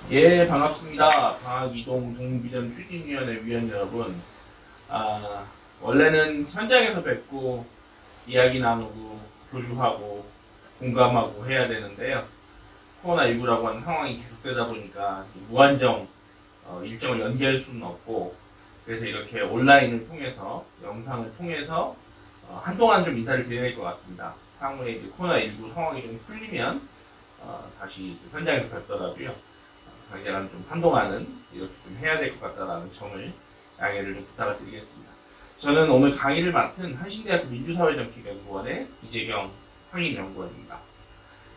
예, 반갑습니다. 방학이동 동비전 추진위원회 위원 여러분. 아, 원래는 현장에서 뵙고 이야기 나누고 교류하고 공감하고 해야 되는데요. 코로나19라고 하는 상황이 계속되다 보니까 무한정 일정을 연기할 수는 없고, 그래서 이렇게 온라인을 통해서 영상을 통해서 한동안 좀 인사를 드려야 될 것 같습니다. 향후에 이제 코로나19 상황이 좀 풀리면 다시 현장에서 뵙더라도요. 강제랑 좀 한동안은 이렇게 좀 해야 될 것 같다라는 점을 양해를 좀 부탁을 드리겠습니다. 저는 오늘 강의를 맡은 한신대학교 민주사회정치연구원의 이재경 상임연구원입니다.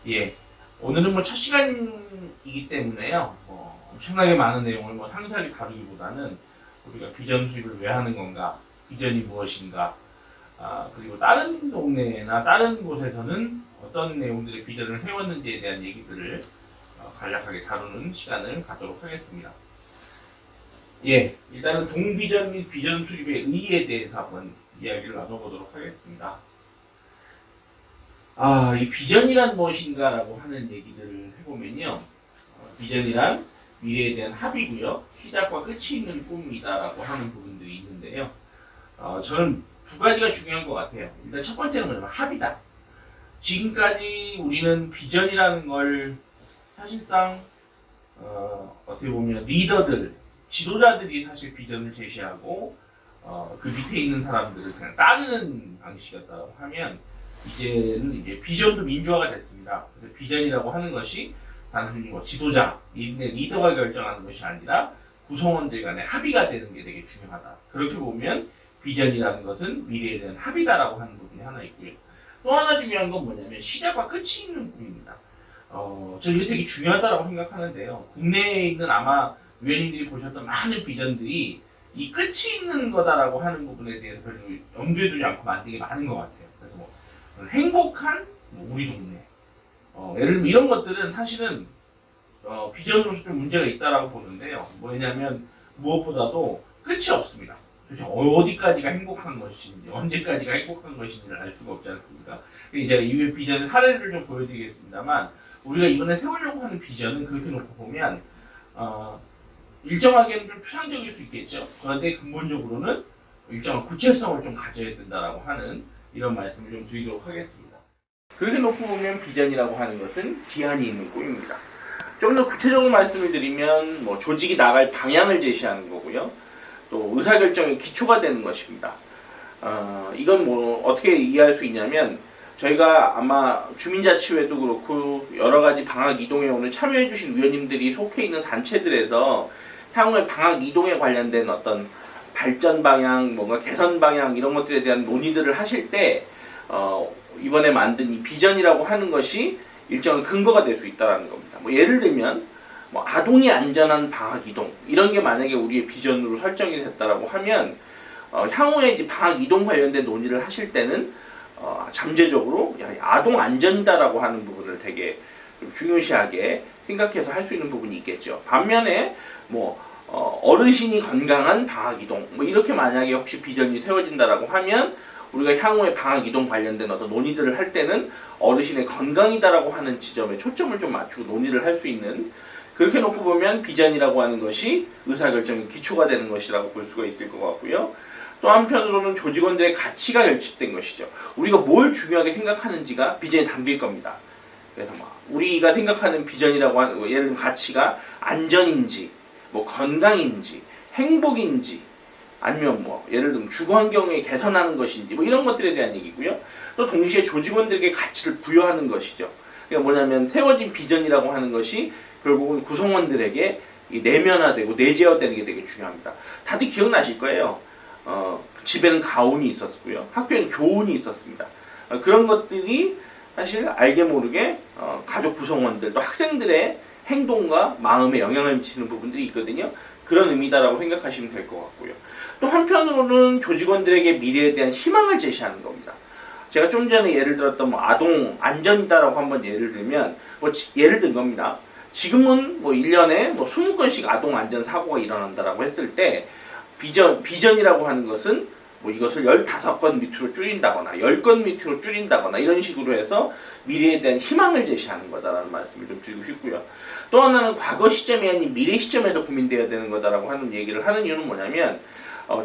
예, 오늘은 첫 시간이기 때문에요. 엄청나게 많은 내용을 상세하게 다루기보다는 우리가 비전 수립을 왜 하는 건가, 비전이 무엇인가, 그리고 다른 동네나 다른 곳에서는 어떤 내용들의 비전을 세웠는지에 대한 얘기들을 간략하게 다루는 시간을 갖도록 하겠습니다. 예, 일단은 동비전 및 비전 수립의 의의에 대해서 한번 이야기를 나눠보도록 하겠습니다. 이 비전이란 무엇인가라고 하는 얘기들을 해보면요. 비전이란 미래에 대한 합의고요. 시작과 끝이 있는 꿈이다라고 하는 부분들이 있는데요. 저는 두 가지가 중요한 것 같아요. 일단 첫 번째는 뭐냐면 합의다. 지금까지 우리는 비전이라는 걸 사실상 어떻게 보면 리더들, 지도자들이 사실 비전을 제시하고 그 밑에 있는 사람들을 그냥 따르는 방식이었다고 하면 이제는 이제 비전도 민주화가 됐습니다. 그래서 비전이라고 하는 것이 단순히 지도자, 리더가 결정하는 것이 아니라 구성원들 간의 합의가 되는 게 되게 중요하다. 그렇게 보면 비전이라는 것은 미래에 대한 합의다라고 하는 부분이 하나 있고요. 또 하나 중요한 건 뭐냐면 시작과 끝이 있는 꿈입니다. 저는 이게 되게 중요하다고 생각하는데요. 국내에 있는 아마 위원님들이 보셨던 많은 비전들이 이 끝이 있는 거다라고 하는 부분에 대해서 별로 염두에 두지 않고 만든 게 많은 것 같아요. 그래서 행복한 우리 동네. 예를 들면 이런 것들은 사실은 비전으로서 좀 문제가 있다라고 보는데요. 뭐냐면 무엇보다도 끝이 없습니다. 도대체 어디까지가 행복한 것인지, 언제까지가 행복한 것인지를 알 수가 없지 않습니까? 제가 이 비전의 사례를 좀 보여드리겠습니다만, 우리가 이번에 세우려고 하는 비전은 그렇게 놓고 보면 일정하게는 좀 추상적일 수 있겠죠. 그런데 근본적으로는 일정한 구체성을 좀 가져야 된다라고 하는 이런 말씀을 좀 드리도록 하겠습니다. 그렇게 놓고 보면 비전이라고 하는 것은 기한이 있는 꿈입니다. 좀 더 구체적으로 말씀을 드리면 조직이 나갈 방향을 제시하는 거고요. 또 의사결정의 기초가 되는 것입니다. 이건 어떻게 이해할 수 있냐면 저희가 아마 주민자치회도 그렇고 여러 가지 방학 이동에 오늘 참여해주신 위원님들이 속해 있는 단체들에서 향후에 방학 이동에 관련된 어떤 발전 방향, 뭔가 개선 방향 이런 것들에 대한 논의들을 하실 때 이번에 만든 이 비전이라고 하는 것이 일정한 근거가 될 수 있다는 겁니다. 예를 들면 아동이 안전한 방학 이동 이런 게 만약에 우리의 비전으로 설정이 됐다라고 하면 향후에 이제 방학 이동 관련된 논의를 하실 때는 잠재적으로 아동 안전이다라고 하는 부분을 되게 좀 중요시하게 생각해서 할 수 있는 부분이 있겠죠. 반면에 어르신이 건강한 방학 이동 이렇게 만약에 혹시 비전이 세워진다라고 하면 우리가 향후에 방학 이동 관련된 어떤 논의들을 할 때는 어르신의 건강이다라고 하는 지점에 초점을 좀 맞추고 논의를 할 수 있는, 그렇게 놓고 보면 비전이라고 하는 것이 의사결정의 기초가 되는 것이라고 볼 수가 있을 것 같고요. 또 한편으로는 조직원들의 가치가 결집된 것이죠. 우리가 뭘 중요하게 생각하는지가 비전에 담길 겁니다. 그래서 우리가 생각하는 비전이라고 하는 예를 들면 가치가 안전인지, 건강인지, 행복인지, 아니면 예를 들면 주거 환경을 개선하는 것인지 이런 것들에 대한 얘기고요. 또 동시에 조직원들에게 가치를 부여하는 것이죠. 그러니까 뭐냐면 세워진 비전이라고 하는 것이 결국은 구성원들에게 내면화되고 내재화되는 게 되게 중요합니다. 다들 기억나실 거예요. 집에는 가훈이 있었고요. 학교에는 교훈이 있었습니다. 그런 것들이 사실 알게 모르게 가족 구성원들 또 학생들의 행동과 마음에 영향을 미치는 부분들이 있거든요. 그런 의미다라고 생각하시면 될 것 같고요. 또 한편으로는 조직원들에게 미래에 대한 희망을 제시하는 겁니다. 제가 좀 전에 예를 들었던 아동 안전이다라고 한번 예를 들면 예를 든 겁니다. 지금은 1년에 20건씩 아동 안전 사고가 일어난다라고 했을 때 비전이라고 하는 것은 뭐 이것을 15건 밑으로 줄인다거나 10건 밑으로 줄인다거나 이런 식으로 해서 미래에 대한 희망을 제시하는 거다라는 말씀을 좀 드리고 싶고요. 또 하나는 과거 시점이 아닌 미래 시점에서 고민되어야 되는 거다라고 하는 얘기를 하는 이유는 뭐냐면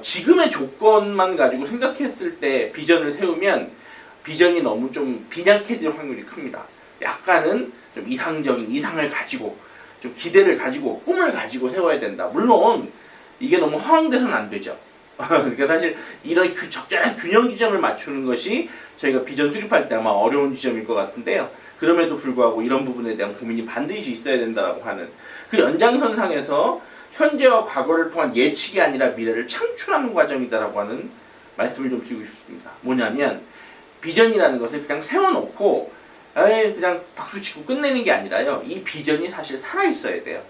지금의 조건만 가지고 생각했을 때 비전을 세우면 비전이 너무 좀 빈약해질 확률이 큽니다. 약간은 좀 이상적인 이상을 가지고 좀 기대를 가지고 꿈을 가지고 세워야 된다. 물론 이게 너무 허황돼서는 안 되죠. 그러니까 사실 이런 적절한 균형 지점을 맞추는 것이 저희가 비전 수립할 때 아마 어려운 지점일 것 같은데요. 그럼에도 불구하고 이런 부분에 대한 고민이 반드시 있어야 된다라고 하는 그 연장선상에서 현재와 과거를 통한 예측이 아니라 미래를 창출하는 과정이다라고 하는 말씀을 좀 드리고 싶습니다. 뭐냐면 비전이라는 것을 그냥 세워놓고 그냥 박수치고 끝내는 게 아니라요. 이 비전이 사실 살아있어야 돼요.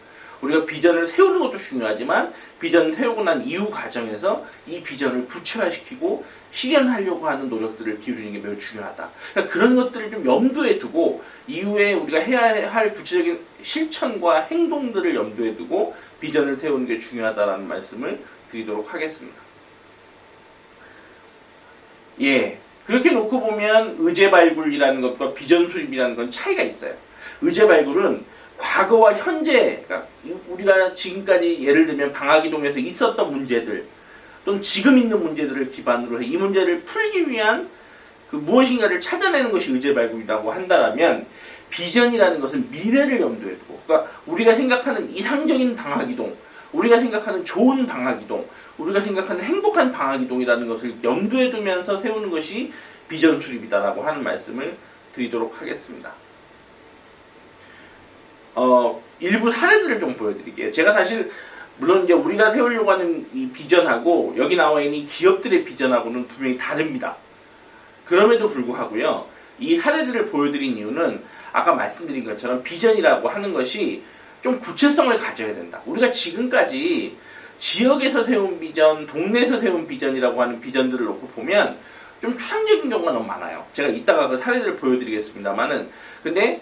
우리가 비전을 세우는 것도 중요하지만 비전 세우고 난 이후 과정에서 이 비전을 구체화시키고 실현하려고 하는 노력들을 기울이는 게 매우 중요하다. 그러니까 그런 것들을 좀 염두에 두고 이후에 우리가 해야 할 구체적인 실천과 행동들을 염두에 두고 비전을 세우는 게 중요하다라는 말씀을 드리도록 하겠습니다. 예, 그렇게 놓고 보면 의제발굴이라는 것과 비전 수립이라는 건 차이가 있어요. 의제발굴은 과거와 현재, 그러니까 우리가 지금까지 예를 들면 방화기동에서 있었던 문제들 또는 지금 있는 문제들을 기반으로 해 이 문제를 풀기 위한 그 무엇인가를 찾아내는 것이 의제발굴이라고 한다면 비전이라는 것은 미래를 염두에 두고, 그러니까 우리가 생각하는 이상적인 방화기동, 우리가 생각하는 좋은 방화기동, 우리가 생각하는 행복한 방화기동이라는 것을 염두에 두면서 세우는 것이 비전 수립이다라고 하는 말씀을 드리도록 하겠습니다. 일부 사례들을 좀 보여드릴게요. 제가 사실 물론 이제 우리가 세우려고 하는 이 비전하고 여기 나와 있는 이 기업들의 비전하고는 분명히 다릅니다. 그럼에도 불구하고요, 이 사례들을 보여드린 이유는 아까 말씀드린 것처럼 비전이라고 하는 것이 좀 구체성을 가져야 된다. 우리가 지금까지 지역에서 세운 비전, 동네에서 세운 비전이라고 하는 비전들을 놓고 보면 좀 추상적인 경우가 너무 많아요. 제가 이따가 그 사례들을 보여드리겠습니다만은, 근데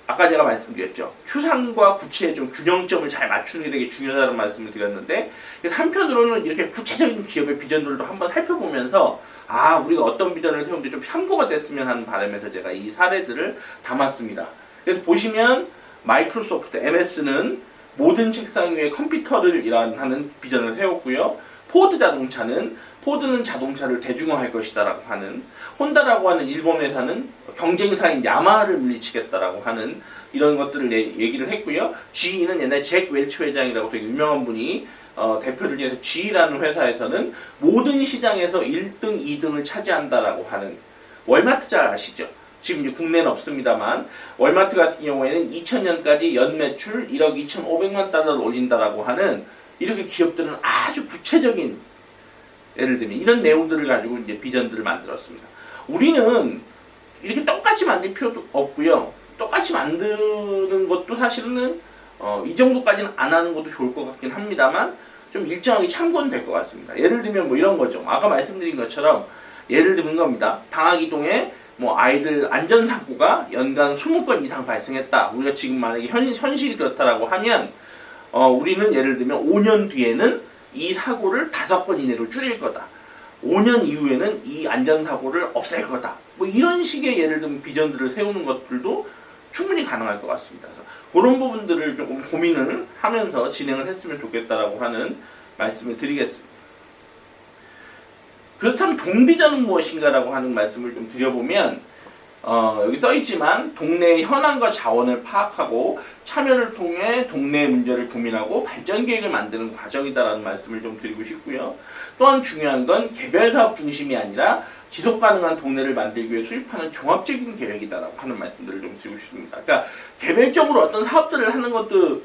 아까 제가 말씀드렸죠. 추상과 구체의 좀 균형점을 잘 맞추는 게 되게 중요하다는 말씀을 드렸는데, 그래서 한편으로는 이렇게 구체적인 기업의 비전들도 한번 살펴보면서 우리가 어떤 비전을 세우는데 좀 참고가 됐으면 하는 바람에서 제가 이 사례들을 담았습니다. 그래서 보시면 마이크로소프트 MS는 모든 책상 위에 컴퓨터를 하는 비전을 세웠고요. 포드는 자동차를 대중화할 것이다라고 하는, 혼다라고 하는 일본 회사는 경쟁사인 야마하를 물리치겠다라고 하는 이런 것들을 얘기를 했고요. GE는 옛날에 잭 웰치 회장이라고 되게 유명한 분이 대표를 지내서 GE라는 회사에서는 모든 시장에서 1등, 2등을 차지한다라고 하는, 월마트 잘 아시죠? 지금 이제 국내는 없습니다만 월마트 같은 경우에는 2000년까지 연매출 1억 2,500만 달러를 올린다라고 하는 이렇게 기업들은 아주 구체적인, 예를 들면 이런 내용들을 가지고 이제 비전들을 만들었습니다. 우리는 이렇게 똑같이 만들 필요도 없고요. 똑같이 만드는 것도 사실은 이 정도까지는 안 하는 것도 좋을 것 같긴 합니다만 좀 일정하게 참고는 될 것 같습니다. 예를 들면 뭐 이런 거죠. 아까 말씀드린 것처럼 예를 드는 겁니다. 방화기동에 뭐 아이들 안전사고가 연간 20건 이상 발생했다. 우리가 지금 만약에 현실이 그렇다라고 하면 우리는 예를 들면 5년 뒤에는 이 사고를 5건 이내로 줄일 거다. 5년 이후에는 이 안전사고를 없앨 거다. 뭐 이런 식의 예를 들면 비전들을 세우는 것들도 충분히 가능할 것 같습니다. 그래서 그런 부분들을 조금 고민을 하면서 진행을 했으면 좋겠다라고 하는 말씀을 드리겠습니다. 그렇다면 동비전은 무엇인가라고 하는 말씀을 좀 드려보면, 여기 써있지만 동네의 현황과 자원을 파악하고 참여를 통해 동네의 문제를 고민하고 발전 계획을 만드는 과정이다라는 말씀을 좀 드리고 싶고요. 또한 중요한 건 개별 사업 중심이 아니라 지속 가능한 동네를 만들기 위해 수립하는 종합적인 계획이다라고 하는 말씀들을 좀 드리고 싶습니다. 그러니까 개별적으로 어떤 사업들을 하는 것도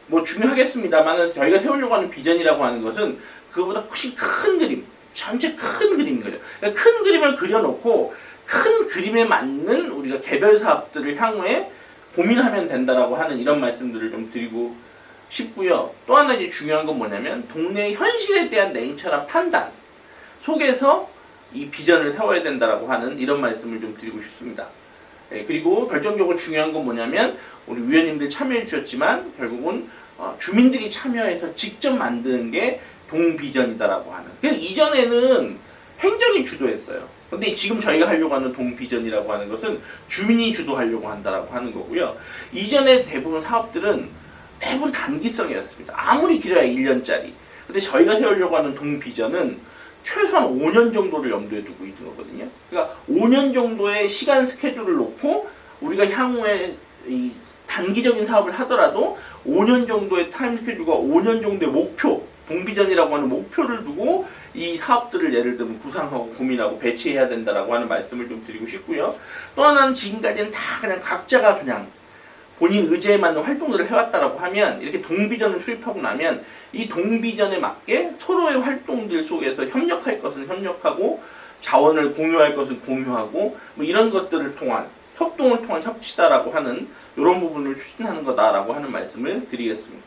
뭐 중요하겠습니다만 저희가 세우려고 하는 비전이라고 하는 것은 그거보다 훨씬 큰 그림, 전체 큰 그림인 거죠. 그러니까 큰 그림을 그려놓고 큰 그림에 맞는 우리가 개별 사업들을 향후에 고민하면 된다라고 하는 이런 말씀들을 좀 드리고 싶고요. 또 하나 이제 중요한 건 뭐냐면 동네의 현실에 대한 냉철한 판단 속에서 이 비전을 세워야 된다라고 하는 이런 말씀을 좀 드리고 싶습니다. 그리고 결정적으로 중요한 건 뭐냐면 우리 위원님들 참여해 주셨지만 결국은 주민들이 참여해서 직접 만드는 게 동비전이다라고 하는. 그러니까 이전에는 행정이 주도했어요. 근데 지금 저희가 하려고 하는 동비전이라고 하는 것은 주민이 주도하려고 한다라고 하는 거고요. 이전에 대부분 사업들은 대부분 단기성이었습니다. 아무리 길어야 1년짜리. 근데 저희가 세우려고 하는 동비전은 최소한 5년 정도를 염두에 두고 있는 거거든요. 그러니까 5년 정도의 시간 스케줄을 놓고 우리가 향후에 이 단기적인 사업을 하더라도 5년 정도의 타임 스케줄과 5년 정도의 목표, 동비전이라고 하는 목표를 두고 이 사업들을 예를 들면 구상하고 고민하고 배치해야 된다라고 하는 말씀을 좀 드리고 싶고요. 또 하나는 지금까지는 다 그냥 각자가 그냥 본인 의지에 맞는 활동들을 해왔다라고 하면 이렇게 동비전을 수립하고 나면 이 동비전에 맞게 서로의 활동들 속에서 협력할 것은 협력하고 자원을 공유할 것은 공유하고 뭐 이런 것들을 통한 협동을 통한 협치다라고 하는 이런 부분을 추진하는 거다라고 하는 말씀을 드리겠습니다.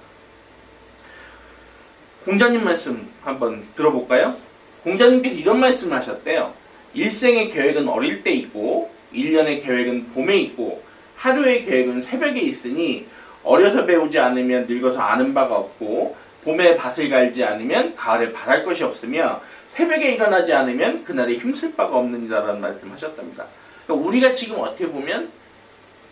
공자님 말씀 한번 들어볼까요? 공자님께서 이런 말씀을 하셨대요. 일생의 계획은 어릴 때 있고 1년의 계획은 봄에 있고 하루의 계획은 새벽에 있으니 어려서 배우지 않으면 늙어서 아는 바가 없고 봄에 밭을 갈지 않으면 가을에 바랄 것이 없으며 새벽에 일어나지 않으면 그날에 힘쓸 바가 없느니라라는 말씀하셨답니다. 그러니까 우리가 지금 어떻게 보면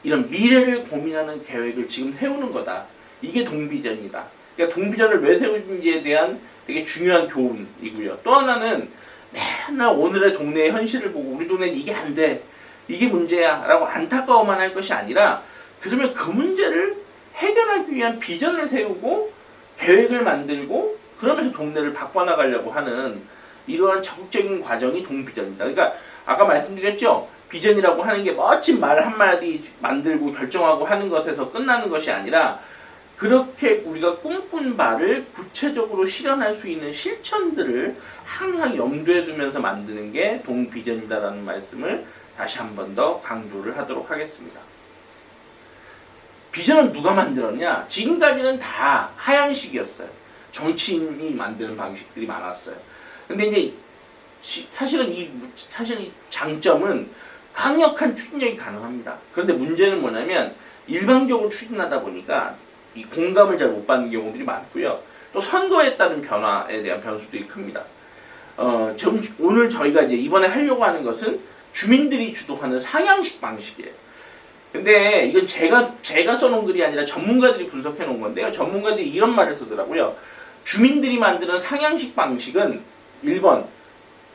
이런 미래를 고민하는 계획을 지금 세우는 거다. 이게 동비전이다. 그러니까 동비전을 왜 세우는지에 대한 되게 중요한 교훈이고요. 또 하나는 맨날 오늘의 동네의 현실을 보고 우리 동네는 이게 안 돼. 이게 문제야 라고 안타까워만 할 것이 아니라 그러면 그 문제를 해결하기 위한 비전을 세우고 계획을 만들고 그러면서 동네를 바꿔나가려고 하는 이러한 적극적인 과정이 동비전입니다. 그러니까 아까 말씀드렸죠. 비전이라고 하는 게 멋진 말 한마디 만들고 결정하고 하는 것에서 끝나는 것이 아니라 그렇게 우리가 꿈꾼 바를 구체적으로 실현할 수 있는 실천들을 항상 염두에 두면서 만드는 게 동비전이다라는 말씀을 다시 한 번 더 강조를 하도록 하겠습니다. 비전은 누가 만들었냐? 지금까지는 다 하향식이었어요. 정치인이 만드는 방식들이 많았어요. 근데 이제 사실은 이 장점은 강력한 추진력이 가능합니다. 그런데 문제는 뭐냐면 일방적으로 추진하다 보니까 이 공감을 잘 못 받는 경우들이 많고요. 또 선거에 따른 변화에 대한 변수들이 큽니다. 오늘 저희가 이제 이번에 하려고 하는 것은 주민들이 주도하는 상향식 방식이에요. 근데 이건 제가 써놓은 글이 아니라 전문가들이 분석해 놓은 건데요. 전문가들이 이런 말을 쓰더라고요. 주민들이 만드는 상향식 방식은 1번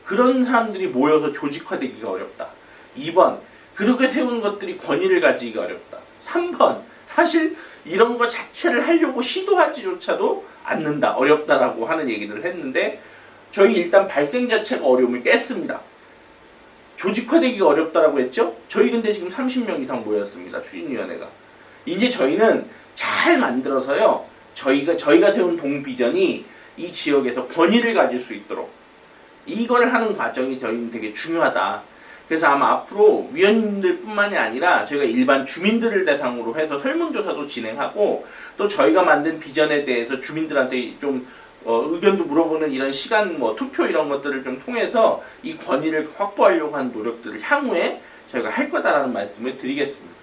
그런 사람들이 모여서 조직화되기가 어렵다. 2번 그렇게 세우는 것들이 권위를 가지기가 어렵다. 3번 사실 이런 거 자체를 하려고 시도하지조차도 않는다. 어렵다라고 하는 얘기를 했는데 저희 일단 발생 자체가 어려움을 깼습니다. 조직화되기가 어렵다라고 했죠? 저희 근데 지금 30명 이상 모였습니다. 추진위원회가. 이제 저희는 잘 만들어서요. 저희가 세운 동비전이 이 지역에서 권위를 가질 수 있도록 이걸 하는 과정이 저희는 되게 중요하다. 그래서 아마 앞으로 위원님들 뿐만이 아니라 저희가 일반 주민들을 대상으로 해서 설문조사도 진행하고 또 저희가 만든 비전에 대해서 주민들한테 좀 의견도 물어보는 이런 시간 투표 이런 것들을 좀 통해서 이 권위를 확보하려고 하는 노력들을 향후에 저희가 할 거다라는 말씀을 드리겠습니다.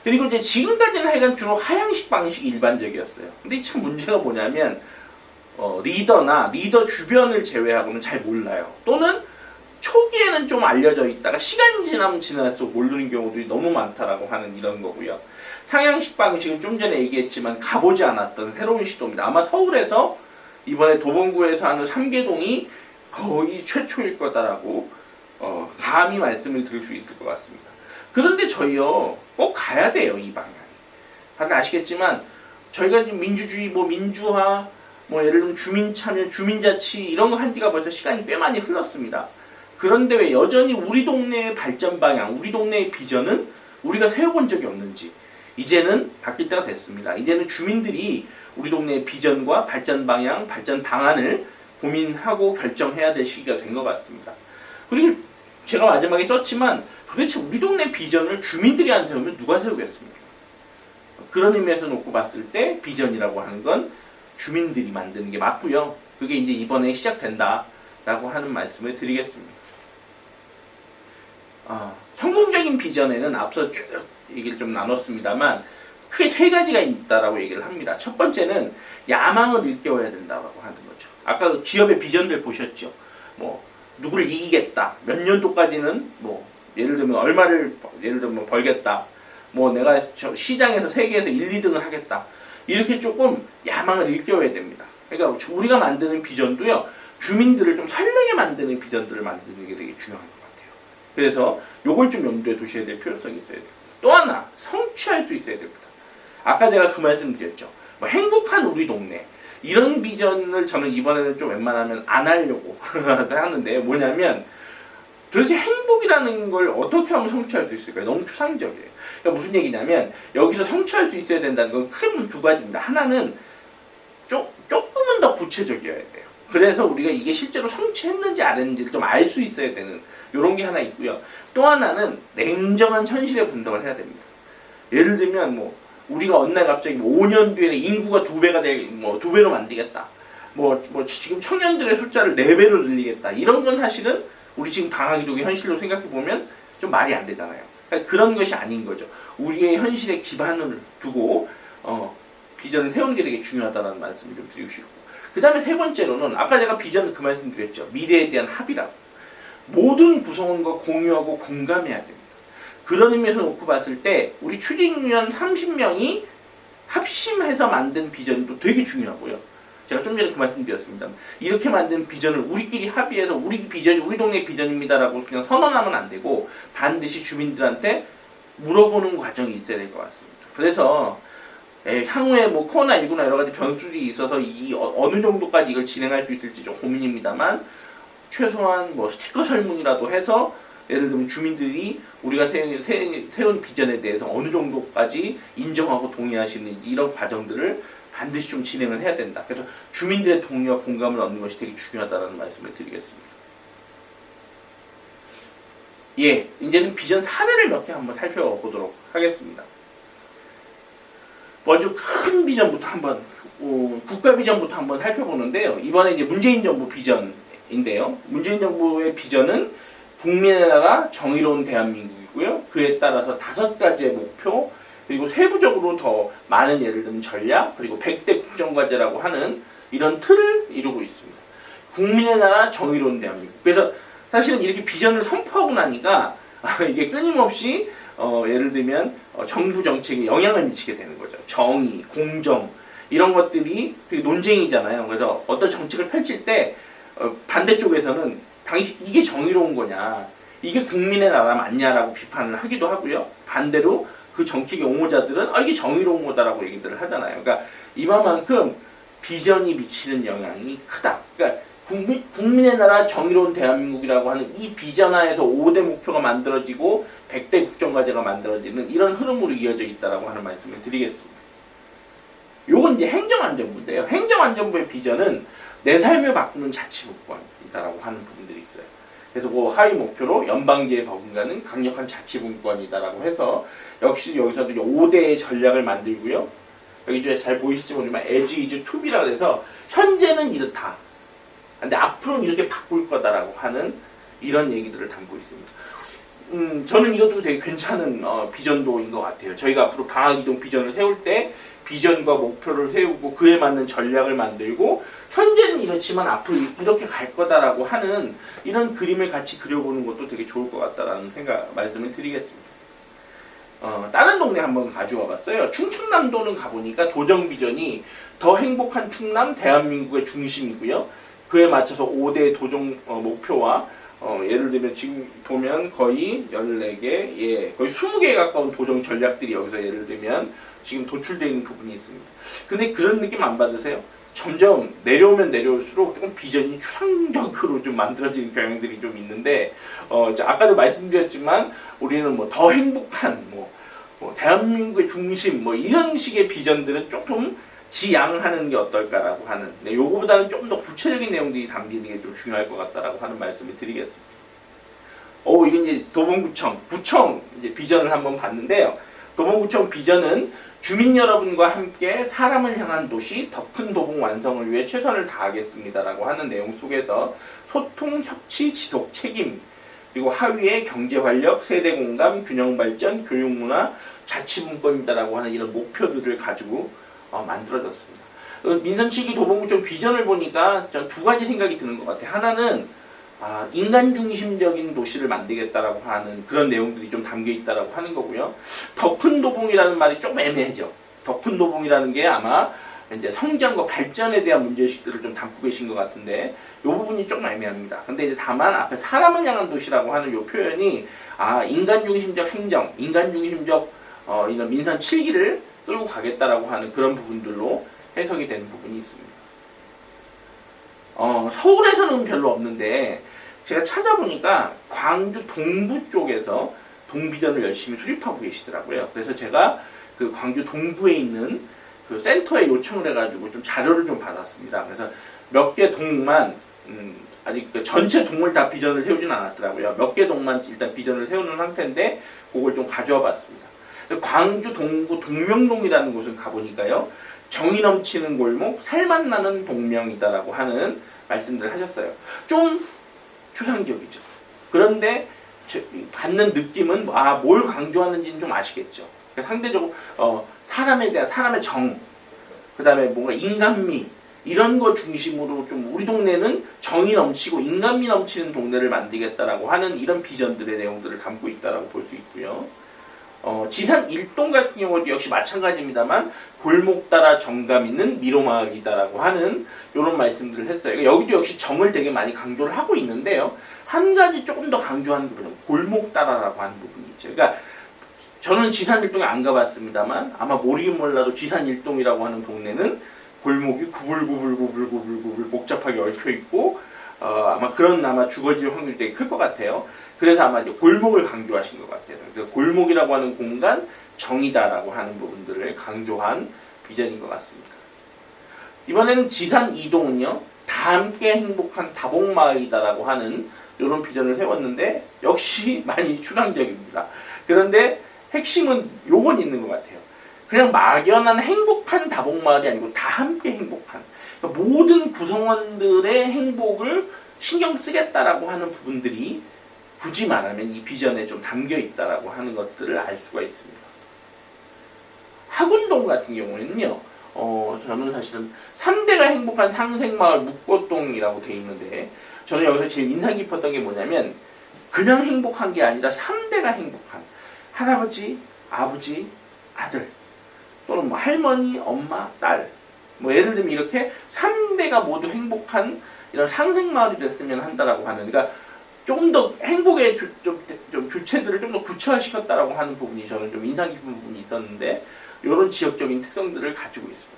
그리고 이제 지금까지는 하여간 주로 하향식 방식이 일반적이었어요. 근데 참 문제가 뭐냐면 리더나 리더 주변을 제외하고는 잘 몰라요. 또는 초기에는 좀 알려져 있다가 시간이 지나면 지날수록 모르는 경우들이 너무 많다라고 하는 이런 거고요. 상향식 방식은 좀 전에 얘기했지만 가보지 않았던 새로운 시도입니다. 아마 서울에서 이번에 도봉구에서 하는 3개동이 거의 최초일 거다라고 감히 말씀을 드릴 수 있을 것 같습니다. 그런데 저희요 꼭 가야 돼요. 이 방향이. 다들 아시겠지만 저희가 지금 민주주의 민주화 예를 들면 주민참여 주민자치 이런 거 한 지가 벌써 시간이 꽤 많이 흘렀습니다. 그런데 왜 여전히 우리 동네의 발전 방향 우리 동네의 비전은 우리가 세워본 적이 없는지 이제는 바뀔 때가 됐습니다. 이제는 주민들이 우리 동네의 비전과 발전 방향, 발전 방안을 고민하고 결정해야 될 시기가 된 것 같습니다. 그리고 제가 마지막에 썼지만 도대체 우리 동네 비전을 주민들이 안 세우면 누가 세우겠습니까? 그런 의미에서 놓고 봤을 때 비전이라고 하는 건 주민들이 만드는 게 맞고요. 그게 이제 이번에 시작된다라고 하는 말씀을 드리겠습니다. 성공적인 비전에는 앞서 쭉 얘기를 좀 나눴습니다만 크게 3가지가 있다라고 얘기를 합니다. 첫 번째는 야망을 일깨워야 된다고 하는 거죠. 아까 그 기업의 비전들 보셨죠? 누구를 이기겠다. 몇 년도까지는 뭐 예를 들면 얼마를 예를 들면 벌겠다. 뭐 내가 저 시장에서 세계에서 1, 2등을 하겠다. 이렇게 조금 야망을 일깨워야 됩니다. 그러니까 우리가 만드는 비전도요. 주민들을 좀 설레게 만드는 비전들을 만드는 게 되게 중요한 것 같아요. 그래서 요걸 좀 염두에 두셔야 될 필요성이 있어야 돼요. 또 하나 성취할 수 있어야 됩니다. 아까 제가 그 말씀 드렸죠. 뭐 행복한 우리 동네 이런 비전을 저는 이번에는 좀 웬만하면 안 하려고 하는데 뭐냐면 도대체 행복이라는 걸 어떻게 하면 성취할 수 있을까요? 너무 추상적이에요. 그러니까 무슨 얘기냐면 여기서 성취할 수 있어야 된다는 건 크게 두 가지입니다. 하나는 조금은 더 구체적이어야 돼요. 그래서 우리가 이게 실제로 성취했는지 안 했는지를 좀 알 수 있어야 되는 이런 게 하나 있고요. 또 하나는 냉정한 현실의 분석을 해야 됩니다. 예를 들면 뭐 우리가 어느 날 갑자기 뭐 5년 뒤에는 인구가 2배가 뭐 2배로 만들겠다. 뭐 지금 청년들의 숫자를 4배로 늘리겠다. 이런 건 사실은 우리 지금 방학이동의 현실로 생각해 보면 좀 말이 안 되잖아요. 그러니까 그런 것이 아닌 거죠. 우리의 현실에 기반을 두고 비전을 세우는 게 되게 중요하다는 말씀을 좀 드리고 싶고, 그 다음에 세 번째로는 아까 제가 비전을 그 말씀 드렸죠. 미래에 대한 합의라고. 모든 구성원과 공유하고 공감해야 됩니다. 그런 의미에서 놓고 봤을 때 우리 추진위원 30명이 합심해서 만든 비전도 되게 중요하고요. 제가 좀 전에 그 말씀 드렸습니다. 이렇게 만든 비전을 우리끼리 합의해서 우리 비전이 우리 동네 비전입니다라고 그냥 선언하면 안 되고 반드시 주민들한테 물어보는 과정이 있어야 될 것 같습니다. 그래서 향후에 뭐 코로나19나 여러 가지 변수들이 있어서 어느 정도까지 이걸 진행할 수 있을지 좀 고민입니다만 최소한 뭐 스티커 설문이라도 해서 예를 들면 주민들이 우리가 세운 비전에 대해서 어느 정도까지 인정하고 동의하시는 이런 과정들을 반드시 좀 진행을 해야 된다. 그래서 주민들의 동의와 공감을 얻는 것이 되게 중요하다는 말씀을 드리겠습니다. 예, 이제는 비전 사례를 몇 개 한번 살펴보도록 하겠습니다. 먼저 큰 비전부터 한번 국가 비전부터 한번 살펴보는데요. 이번에 이제 문재인 정부 비전인데요. 문재인 정부의 비전은 국민의 나라 정의로운 대한민국이고요. 그에 따라서 5가지의 목표, 그리고 세부적으로 더 많은 예를 들면 전략, 그리고 100대 국정과제라고 하는 이런 틀을 이루고 있습니다. 국민의 나라 정의로운 대한민국. 그래서 사실은 이렇게 비전을 선포하고 나니까 이게 끊임없이 예를 들면 정부 정책에 영향을 미치게 되는 거죠. 정의, 공정 이런 것들이 되게 논쟁이잖아요. 그래서 어떤 정책을 펼칠 때 반대쪽에서는 당시 이게 정의로운 거냐, 이게 국민의 나라 맞냐라고 비판을 하기도 하고요. 반대로 그 정책의 옹호자들은 이게 정의로운 거다라고 얘기들을 하잖아요. 그러니까 이만큼 비전이 미치는 영향이 크다. 그러니까 국민의 나라 정의로운 대한민국이라고 하는 이 비전 하에서 5대 목표가 만들어지고 100대 국정과제가 만들어지는 이런 흐름으로 이어져 있다라고 하는 말씀을 드리겠습니다. 요건 이제 행정안전부인데요. 행정안전부의 비전은 내 삶을 바꾸는 자치분권이다라고 하는 부분들이 있어요. 그래서 그 하위 목표로 연방제에 버금가는 강력한 자치분권이다라고 해서 역시 여기서도 5대의 전략을 만들고요. 여기 잘 보이실지 모르지만 as is to be라고 해서 현재는 이렇다. 근데 앞으로는 이렇게 바꿀 거다라고 하는 이런 얘기들을 담고 있습니다. 저는 이것도 되게 괜찮은 비전도인 것 같아요. 저희가 앞으로 방학이동 비전을 세울 때 비전과 목표를 세우고 그에 맞는 전략을 만들고 현재는 이렇지만 앞으로 이렇게 갈 거다라고 하는 이런 그림을 같이 그려보는 것도 되게 좋을 것 같다라는 말씀을 드리겠습니다. 다른 동네 한번 가져와 봤어요. 충청남도는 가보니까 도정 비전이 더 행복한 충남 대한민국의 중심이고요. 그에 맞춰서 5대 도정 목표와 예를 들면 지금 보면 거의 14개, 거의 20개에 가까운 도정 전략들이 여기서 예를 들면 지금 도출되어 있는 부분이 있습니다. 근데 그런 느낌 안 받으세요? 점점 내려오면 내려올수록 조금 비전이 추상적으로 좀 만들어지는 경향들이 좀 있는데, 아까도 말씀드렸지만 우리는 뭐 더 행복한 뭐 대한민국의 중심 이런 식의 비전들은 조금 지양하는 게 어떨까라고 하는, 요거보다는 조금 더 구체적인 내용들이 담기는 게 좀 중요할 것 같다라고 하는 말씀을 드리겠습니다. 이게 이제 부청 이제 비전을 한번 봤는데요. 도봉구청 비전은 주민 여러분과 함께 사람을 향한 도시, 더 큰 도봉 완성을 위해 최선을 다하겠습니다라고 하는 내용 속에서 소통, 협치, 지속, 책임, 그리고 하위의 경제 활력, 세대 공감, 균형 발전, 교육 문화, 자치분권이다라고 하는 이런 목표들을 가지고 만들어졌습니다. 민선 7기 도봉구청 비전을 보니까 전 2가지 생각이 드는 것 같아요. 하나는 인간 중심적인 도시를 만들겠다라고 하는 그런 내용들이 좀 담겨 있다라고 하는 거고요. 더 큰 도봉이라는 말이 좀 애매해져. 더 큰 도봉이라는 게 아마 이제 성장과 발전에 대한 문제의식들을 좀 담고 계신 것 같은데 이 부분이 조금 애매합니다. 근데 이제 다만 앞에 사람을 향한 도시라고 하는 이 표현이 인간 중심적 행정, 인간 중심적 이런 민선 7기를 끌고 가겠다라고 하는 그런 부분들로 해석이 되는 부분이 있습니다. 서울에서는 별로 없는데 제가 찾아보니까 광주 동부 쪽에서 동비전을 열심히 수립하고 계시더라고요. 그래서 제가 그 광주 동부에 있는 그 센터에 요청을 해가지고 좀 자료를 좀 받았습니다. 그래서 몇 개 동만 아직 그 전체 동을 다 비전을 세우진 않았더라고요. 몇 개 동만 일단 비전을 세우는 상태인데 그걸 좀 가져와 봤습니다. 그래서 광주 동구 동명동이라는 곳을 가보니까요. 정이 넘치는 골목, 살맛 나는 동명이다라고 하는 말씀들을 하셨어요. 좀 추상적이죠. 그런데 받는 느낌은 뭘 강조하는지는 좀 아시겠죠. 그러니까 상대적으로 사람에 대한 사람의 정, 그 다음에 뭔가 인간미 이런 거 중심으로 좀 우리 동네는 정이 넘치고 인간미 넘치는 동네를 만들겠다라고 하는 이런 비전들의 내용들을 담고 있다라고 볼 수 있고요. 지산 1동 같은 경우도 역시 마찬가지입니다만 골목 따라 정감 있는 미로마을이다라고 하는 이런 말씀들을 했어요. 여기도 역시 정을 되게 많이 강조를 하고 있는데요. 한 가지 조금 더 강조하는 부분은 골목 따라라고 하는 부분이 있죠. 그러니까 저는 지산 1동에 안 가봤습니다만 아마 모르긴 몰라도 지산 1동이라고 하는 동네는 골목이 구불구불구불구불구불 복잡하게 얽혀 있고 아마 주거지의 확률이 되게 클 것 같아요. 그래서 아마 이제 골목을 강조하신 것 같아요. 그래서 골목이라고 하는 공간, 정이다라고 하는 부분들을 강조한 비전인 것 같습니다. 이번에는 지산 2동은요, 다 함께 행복한 다봉마을이다라고 하는 이런 비전을 세웠는데 역시 많이 추상적입니다. 그런데 핵심은 요건 있는 것 같아요. 그냥 막연한 행복한 다봉마을이 아니고 다 함께 행복한, 그러니까 모든 구성원들의 행복을 신경 쓰겠다라고 하는 부분들이 굳이 말하면 이 비전에 좀 담겨 있다라고 하는 것들을 알 수가 있습니다. 학운동 같은 경우에는요, 저는 사실은 3대가 행복한 상생마을 묵고동이라고 돼 있는데 저는 여기서 제일 인상 깊었던 게 뭐냐면 그냥 행복한 게 아니라 3대가 행복한 할아버지, 아버지, 아들 또는 뭐 할머니, 엄마, 딸 뭐 예를 들면 이렇게 3대가 모두 행복한 이런 상생마을이 됐으면 한다라고 하는, 그러니까 조금 더 행복의 좀 주체들을 좀 더 구체화시켰다라고 하는 부분이 저는 좀 인상 깊은 부분이 있었는데 이런 지역적인 특성들을 가지고 있습니다.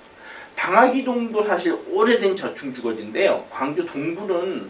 당하기동도 사실 오래된 저층주거지인데요. 광주 동부는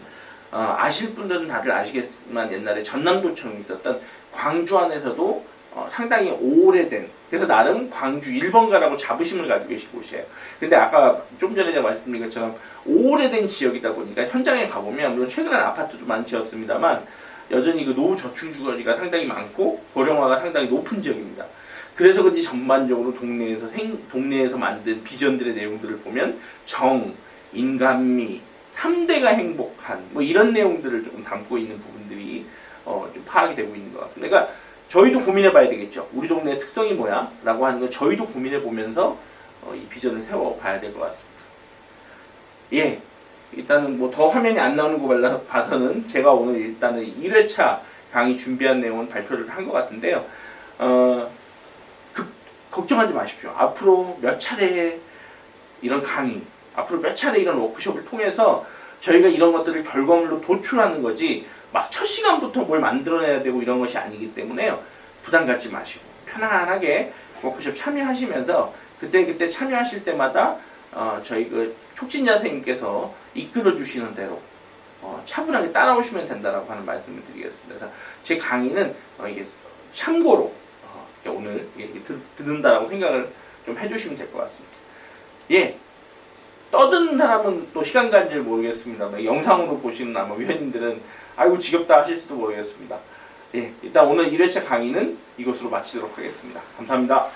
아실 분들은 다들 아시겠지만 옛날에 전남도청이 있었던 광주 안에서도 상당히 오래된, 그래서 나름 광주 1번가라고 자부심을 가지고 계신 곳이에요. 근데 아까 좀 전에 제가 말씀드린 것처럼 오래된 지역이다 보니까 현장에 가보면 물론 최근에는 아파트도 많이 지었습니다만 여전히 그 노후 저층주거지가 상당히 많고 고령화가 상당히 높은 지역입니다. 그래서 그런지 전반적으로 동네에서 만든 비전들의 내용들을 보면 정, 인간미, 3대가 행복한 뭐 이런 내용들을 조금 담고 있는 부분들이 좀 파악이 되고 있는 것 같습니다. 그러니까 저희도 고민해 봐야 되겠죠. 우리 동네의 특성이 뭐야? 라고 하는 걸 저희도 고민해 보면서 이 비전을 세워 봐야 될 것 같습니다. 예. 일단은 뭐 더 화면이 안 나오는 거 봐서는 제가 오늘 일단은 1회차 강의 준비한 내용은 발표를 한 것 같은데요. 걱정하지 마십시오. 앞으로 몇 차례 이런 강의, 앞으로 몇 차례 이런 워크숍을 통해서 저희가 이런 것들을 결과물로 도출하는 거지 막 첫 시간부터 뭘 만들어내야 되고 이런 것이 아니기 때문에요. 부담 갖지 마시고 편안하게 워크숍 참여하시면서 그때 참여하실 때마다 저희 그 촉진자 선생님께서 이끌어 주시는 대로 차분하게 따라오시면 된다라고 하는 말씀을 드리겠습니다. 그래서 제 강의는 이게 참고로 오늘 이렇게 듣는다라고 생각을 좀 해주시면 될 것 같습니다. 예. 떠드는 사람은 또 시간 가는 줄 모르겠습니다. 영상으로 보시는 아마 위원님들은 아이고 지겹다 하실지도 모르겠습니다. 예, 일단 오늘 1회차 강의는 이것으로 마치도록 하겠습니다. 감사합니다.